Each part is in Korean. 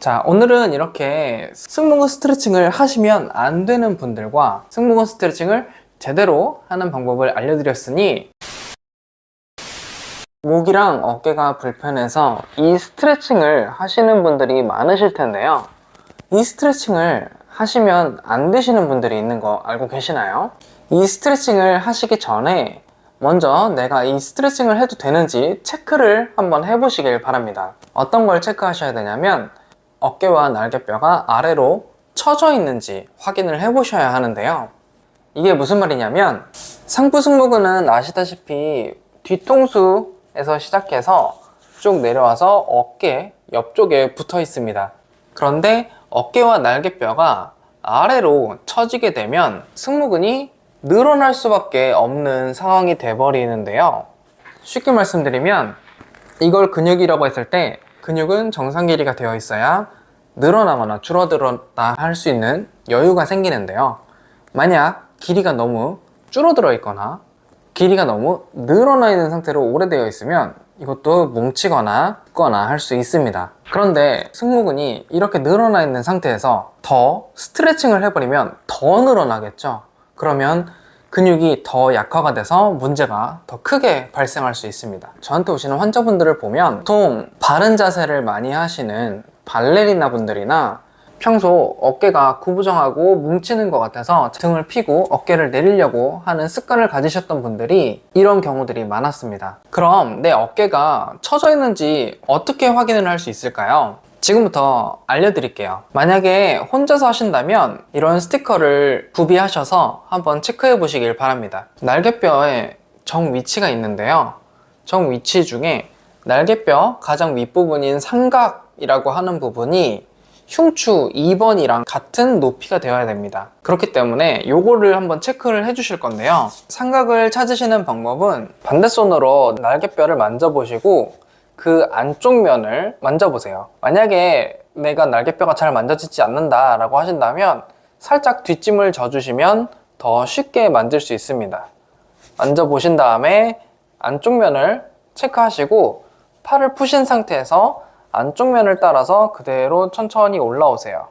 자, 오늘은 이렇게 승모근 스트레칭을 하시면 안 되는 분들과 승모근 스트레칭을 제대로 하는 방법을 알려드렸으니, 목이랑 어깨가 불편해서 이 스트레칭을 하시는 분들이 많으실 텐데요. 이 스트레칭을 하시면 안 되시는 분들이 있는 거 알고 계시나요? 이 스트레칭을 하시기 전에 먼저 내가 이 스트레칭을 해도 되는지 체크를 한번 해보시길 바랍니다. 어떤 걸 체크하셔야 되냐면, 어깨와 날개뼈가 아래로 처져 있는지 확인을 해보셔야 하는데요. 이게 무슨 말이냐면, 상부 승모근은 아시다시피 뒤통수에서 시작해서 쭉 내려와서 어깨 옆쪽에 붙어 있습니다. 그런데 어깨와 날개뼈가 아래로 처지게 되면 승모근이 늘어날 수밖에 없는 상황이 돼버리는데요. 쉽게 말씀드리면, 이걸 근육이라고 했을 때 근육은 정상 길이가 되어 있어야 늘어나거나 줄어들었다 할 수 있는 여유가 생기는데요. 만약 길이가 너무 줄어들어 있거나 길이가 너무 늘어나 있는 상태로 오래되어 있으면 이것도 뭉치거나 붓거나 할 수 있습니다. 그런데 승모근이 이렇게 늘어나 있는 상태에서 더 스트레칭을 해버리면 더 늘어나겠죠. 그러면 근육이 더 약화가 돼서 문제가 더 크게 발생할 수 있습니다. 저한테 오시는 환자분들을 보면 보통 바른 자세를 많이 하시는 발레리나 분들이나 평소 어깨가 구부정하고 뭉치는 것 같아서 등을 펴고 어깨를 내리려고 하는 습관을 가지셨던 분들이 이런 경우들이 많았습니다. 그럼 내 어깨가 처져 있는지 어떻게 확인을 할 수 있을까요? 지금부터 알려드릴게요. 만약에 혼자서 하신다면 이런 스티커를 구비하셔서 한번 체크해 보시길 바랍니다. 날개뼈에 정 위치가 있는데요. 정 위치 중에 날개뼈 가장 윗부분인 삼각이라고 하는 부분이 흉추 2번이랑 같은 높이가 되어야 됩니다. 그렇기 때문에 요거를 한번 체크를 해 주실 건데요. 삼각을 찾으시는 방법은 반대손으로 날개뼈를 만져보시고 그 안쪽 면을 만져보세요. 만약에 내가 날개뼈가 잘 만져지지 않는다 라고 하신다면 살짝 뒷짐을 져주시면 더 쉽게 만질 수 있습니다. 만져보신 다음에 안쪽 면을 체크하시고 팔을 푸신 상태에서 안쪽 면을 따라서 그대로 천천히 올라오세요.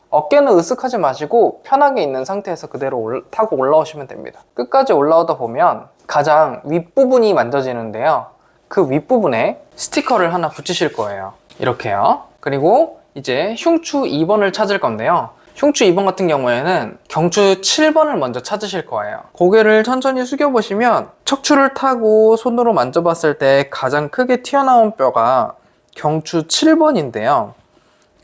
어깨는 으쓱하지 마시고 편하게 있는 상태에서 그대로 타고 올라오시면 됩니다. 끝까지 올라오다 보면 가장 윗부분이 만져지는데요. 그 윗부분에 스티커를 하나 붙이실 거예요. 이렇게요. 그리고 이제 흉추 2번을 찾을 건데요. 흉추 2번 같은 경우에는 경추 7번을 먼저 찾으실 거예요. 고개를 천천히 숙여보시면 척추를 타고 손으로 만져봤을 때 가장 크게 튀어나온 뼈가 경추 7번인데요.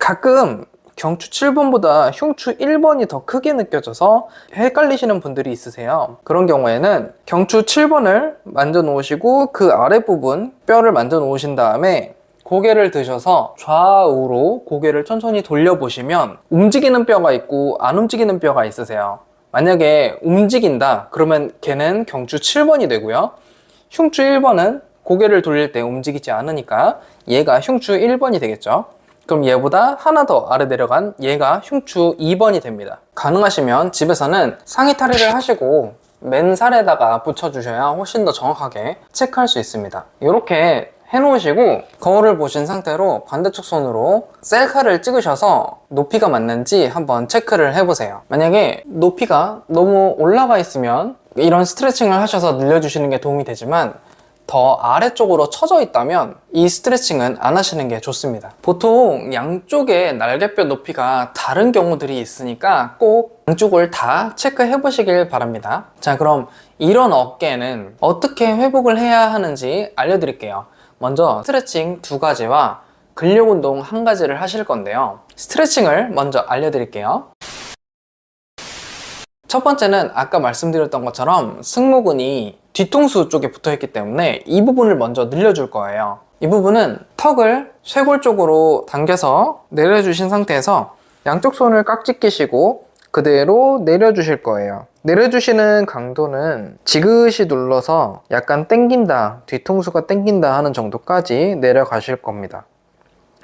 가끔 경추 7번보다 흉추 1번이 더 크게 느껴져서 헷갈리시는 분들이 있으세요. 그런 경우에는 경추 7번을 만져 놓으시고 그 아랫부분 뼈를 만져 놓으신 다음에 고개를 드셔서 좌우로 고개를 천천히 돌려보시면 움직이는 뼈가 있고 안 움직이는 뼈가 있으세요. 만약에 움직인다 그러면 걔는 경추 7번이 되고요. 흉추 1번은 고개를 돌릴 때 움직이지 않으니까 얘가 흉추 1번이 되겠죠. 그럼 얘보다 하나 더 아래 내려간 얘가 흉추 2번이 됩니다. 가능하시면 집에서는 상의 탈의를 하시고 맨살에다가 붙여주셔야 훨씬 더 정확하게 체크할 수 있습니다. 이렇게 해놓으시고 거울을 보신 상태로 반대쪽 손으로 셀카를 찍으셔서 높이가 맞는지 한번 체크를 해보세요. 만약에 높이가 너무 올라가 있으면 이런 스트레칭을 하셔서 늘려주시는 게 도움이 되지만 더 아래쪽으로 처져 있다면 이 스트레칭은 안 하시는 게 좋습니다. 보통 양쪽의 날개뼈 높이가 다른 경우들이 있으니까 꼭 양쪽을 다 체크해 보시길 바랍니다. 자, 그럼 이런 어깨는 어떻게 회복을 해야 하는지 알려드릴게요. 먼저 스트레칭 2가지와 근력 운동 1가지를 하실 건데요. 스트레칭을 먼저 알려드릴게요. 첫 번째는 아까 말씀드렸던 것처럼 승모근이 뒤통수 쪽에 붙어 있기 때문에 이 부분을 먼저 늘려줄 거예요. 이 부분은 턱을 쇄골 쪽으로 당겨서 내려주신 상태에서 양쪽 손을 깍지 끼시고 그대로 내려주실 거예요. 내려주시는 강도는 지그시 눌러서 약간 당긴다, 뒤통수가 당긴다 하는 정도까지 내려가실 겁니다.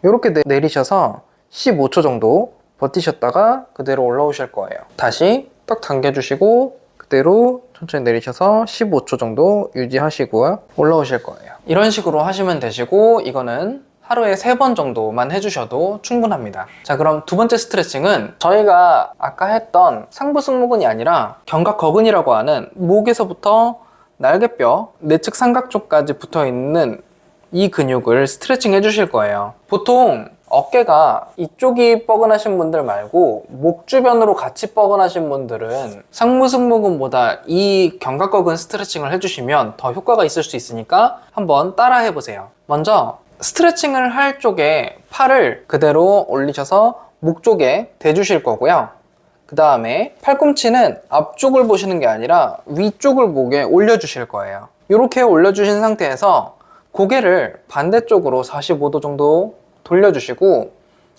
이렇게 내리셔서 15초 정도 버티셨다가 그대로 올라오실 거예요. 다시 딱 당겨주시고 그대로 천천히 내리셔서 15초 정도 유지하시고 올라오실 거예요. 이런 식으로 하시면 되시고, 이거는 하루에 3번 정도만 해주셔도 충분합니다. 자, 그럼 두 번째 스트레칭은 저희가 아까 했던 상부 승모근이 아니라 견갑거근이라고 하는 목에서부터 날개뼈, 내측 삼각 쪽까지 붙어 있는 이 근육을 스트레칭 해주실 거예요. 보통 어깨가 이쪽이 뻐근하신 분들 말고 목 주변으로 같이 뻐근하신 분들은 상부 승모근보다 이 견갑거근 스트레칭을 해주시면 더 효과가 있을 수 있으니까 한번 따라 해보세요. 먼저 스트레칭을 할 쪽에 팔을 그대로 올리셔서 목 쪽에 대주실 거고요. 그 다음에 팔꿈치는 앞쪽을 보시는 게 아니라 위쪽을 목에 올려주실 거예요. 이렇게 올려주신 상태에서 고개를 반대쪽으로 45도 정도 돌려주시고,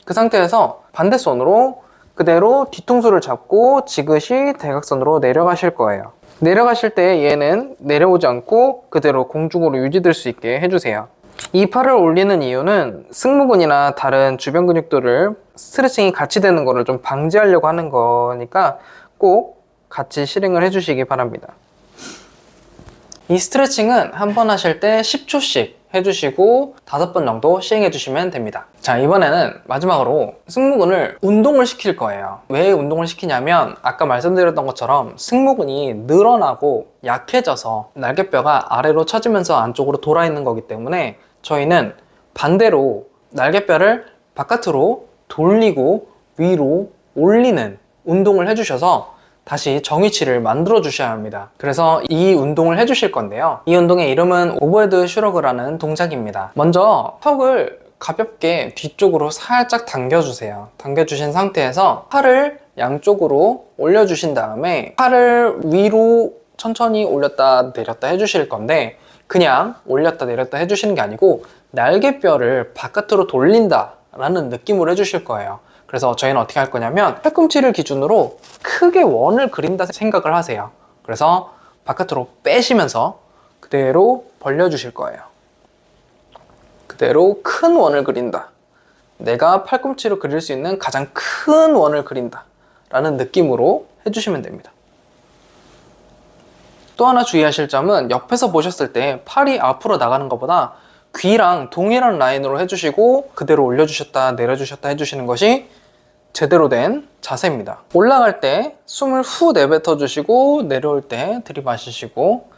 그 상태에서 반대손으로 그대로 뒤통수를 잡고 지그시 대각선으로 내려가실 거예요. 내려가실 때 얘는 내려오지 않고 그대로 공중으로 유지될 수 있게 해주세요. 이 팔을 올리는 이유는 승모근이나 다른 주변 근육들을 스트레칭이 같이 되는 거를 좀 방지하려고 하는 거니까 꼭 같이 실행을 해주시기 바랍니다. 이 스트레칭은 한 번 하실 때 10초씩 해주시고 5번 정도 시행해 주시면 됩니다. 자, 이번에는 마지막으로 승모근을 운동을 시킬 거예요. 왜 운동을 시키냐면 아까 말씀드렸던 것처럼 승모근이 늘어나고 약해져서 날개뼈가 아래로 처지면서 안쪽으로 돌아 있는 거기 때문에 저희는 반대로 날개뼈를 바깥으로 돌리고 위로 올리는 운동을 해주셔서 다시 정위치를 만들어 주셔야 합니다. 그래서 이 운동을 해주실 건데요. 이 운동의 이름은 오버헤드 슈러그라는 동작입니다. 먼저 턱을 가볍게 뒤쪽으로 살짝 당겨주세요. 당겨주신 상태에서 팔을 양쪽으로 올려주신 다음에 팔을 위로 천천히 올렸다 내렸다 해주실 건데, 그냥 올렸다 내렸다 해주시는 게 아니고 날개뼈를 바깥으로 돌린다 라는 느낌으로 해주실 거예요. 그래서 저희는 어떻게 할 거냐면 팔꿈치를 기준으로 크게 원을 그린다 생각을 하세요. 그래서 바깥으로 빼시면서 그대로 벌려주실 거예요. 그대로 큰 원을 그린다. 내가 팔꿈치로 그릴 수 있는 가장 큰 원을 그린다 라는 느낌으로 해주시면 됩니다. 또 하나 주의하실 점은 옆에서 보셨을 때 팔이 앞으로 나가는 것보다 귀랑 동일한 라인으로 해주시고 그대로 올려주셨다 내려주셨다 해주시는 것이 제대로 된 자세입니다. 올라갈 때 숨을 후 내뱉어 주시고 내려올 때 들이마시시고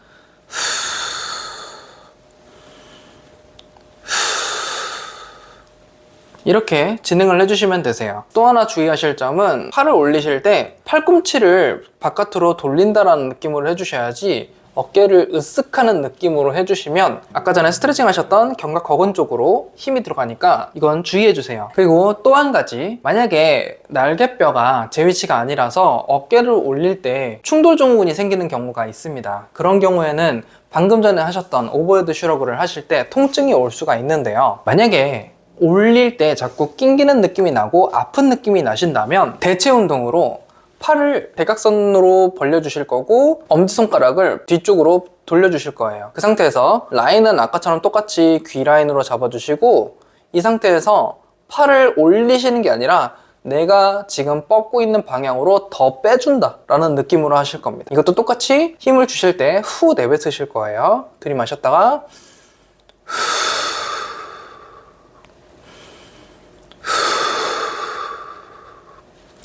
이렇게 진행을 해주시면 되세요. 또 하나 주의하실 점은 팔을 올리실 때 팔꿈치를 바깥으로 돌린다라는 느낌으로 해주셔야지 어깨를 으쓱하는 느낌으로 해주시면 아까 전에 스트레칭 하셨던 견갑거근 쪽으로 힘이 들어가니까 이건 주의해주세요. 그리고 또 한 가지, 만약에 날개뼈가 제 위치가 아니라서 어깨를 올릴 때 충돌 증후군이 생기는 경우가 있습니다. 그런 경우에는 방금 전에 하셨던 오버헤드 슈러그를 하실 때 통증이 올 수가 있는데요. 만약에 올릴 때 자꾸 낑기는 느낌이 나고 아픈 느낌이 나신다면 대체 운동으로 팔을 대각선으로 벌려주실 거고 엄지손가락을 뒤쪽으로 돌려주실 거예요. 그 상태에서 라인은 아까처럼 똑같이 귀 라인으로 잡아주시고 이 상태에서 팔을 올리시는 게 아니라 내가 지금 뻗고 있는 방향으로 더 빼준다 라는 느낌으로 하실 겁니다. 이것도 똑같이 힘을 주실 때 후 내뱉으실 거예요. 들이마셨다가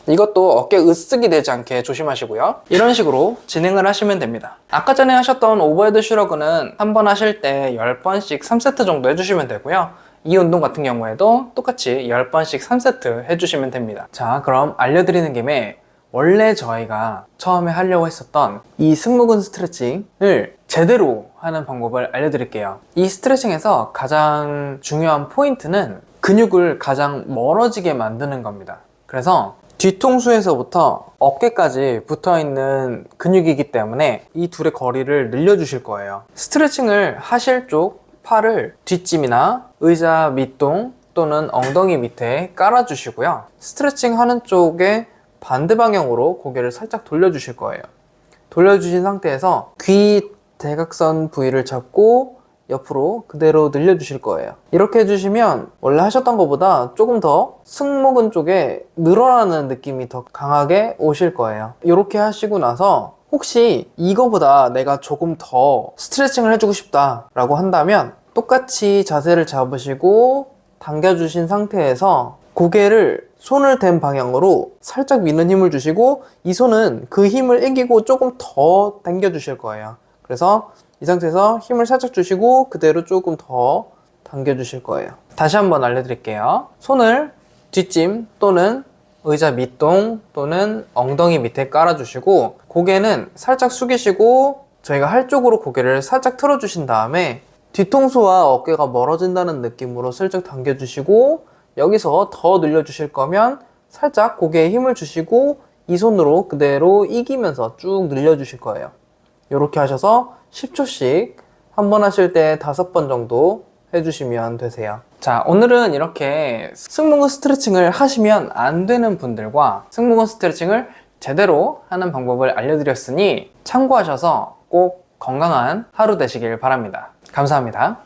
이것도 어깨 으쓱이 되지 않게 조심하시고요. 이런 식으로 진행을 하시면 됩니다. 아까 전에 하셨던 오버헤드 슈러그는 한 번 하실 때 10번씩 3세트 정도 해주시면 되고요. 이 운동 같은 경우에도 똑같이 10번씩 3세트 해주시면 됩니다. 자, 그럼 알려드리는 김에 원래 저희가 처음에 하려고 했었던 이 승모근 스트레칭을 제대로 하는 방법을 알려드릴게요. 이 스트레칭에서 가장 중요한 포인트는 근육을 가장 멀어지게 만드는 겁니다. 그래서 뒤통수에서부터 어깨까지 붙어있는 근육이기 때문에 이 둘의 거리를 늘려주실 거예요. 스트레칭을 하실 쪽 팔을 뒷짐이나 의자 밑동 또는 엉덩이 밑에 깔아주시고요. 스트레칭 하는 쪽에 반대 방향으로 고개를 살짝 돌려주실 거예요. 돌려주신 상태에서 귀 대각선 부위를 잡고 옆으로 그대로 늘려주실 거예요. 이렇게 해주시면 원래 하셨던 것보다 조금 더 승모근 쪽에 늘어나는 느낌이 더 강하게 오실 거예요. 이렇게 하시고 나서 혹시 이거보다 내가 조금 더 스트레칭을 해주고 싶다 라고 한다면 똑같이 자세를 잡으시고 당겨주신 상태에서 고개를 손을 댄 방향으로 살짝 미는 힘을 주시고 이 손은 그 힘을 이기고 조금 더 당겨 주실 거예요. 그래서 이 상태에서 힘을 살짝 주시고 그대로 조금 더 당겨 주실 거예요. 다시 한번 알려드릴게요. 손을 뒷짐 또는 의자 밑동 또는 엉덩이 밑에 깔아주시고 고개는 살짝 숙이시고 저희가 할 쪽으로 고개를 살짝 틀어주신 다음에 뒤통수와 어깨가 멀어진다는 느낌으로 슬쩍 당겨주시고 여기서 더 늘려주실 거면 살짝 고개에 힘을 주시고 이 손으로 그대로 이기면서 쭉 늘려주실 거예요. 이렇게 하셔서 10초씩 한 번 하실 때 5번 정도 해주시면 되세요. 자, 오늘은 이렇게 승모근 스트레칭을 하시면 안 되는 분들과 승모근 스트레칭을 제대로 하는 방법을 알려드렸으니 참고하셔서 꼭 건강한 하루 되시길 바랍니다. 감사합니다.